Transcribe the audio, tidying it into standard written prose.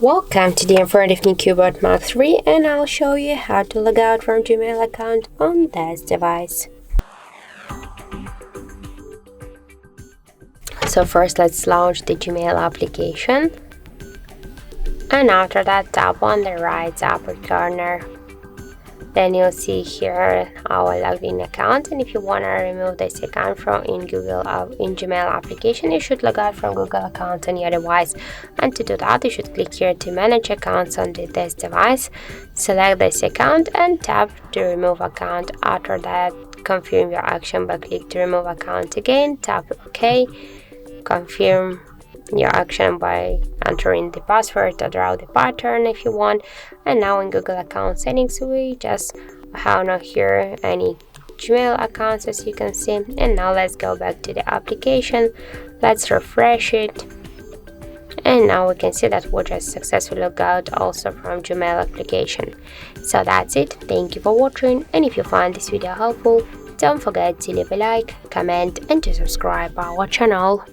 Welcome to the informative new CUBOT Max 3, and I'll show you how to log out from Gmail account on this device. So first let's launch the Gmail application, and after that tap on the right upper corner. Then you'll see here our logged in account, and if you want to remove this account from in Gmail application, you should log out from Google account on your device. And to do that, you should click here to manage accounts on this device, select this account and tap to remove account. After that, confirm your action by click to remove account again, tap OK, confirm your action by entering the password or draw the pattern if you want. And now in Google account settings, we just have now here any Gmail accounts, as you can see. And now let's go back to the application, let's refresh it, and now we can see that we just successfully logged out also from Gmail application. So that's it. Thank you for watching, and if you find this video helpful, don't forget to leave a like, comment and to subscribe our channel.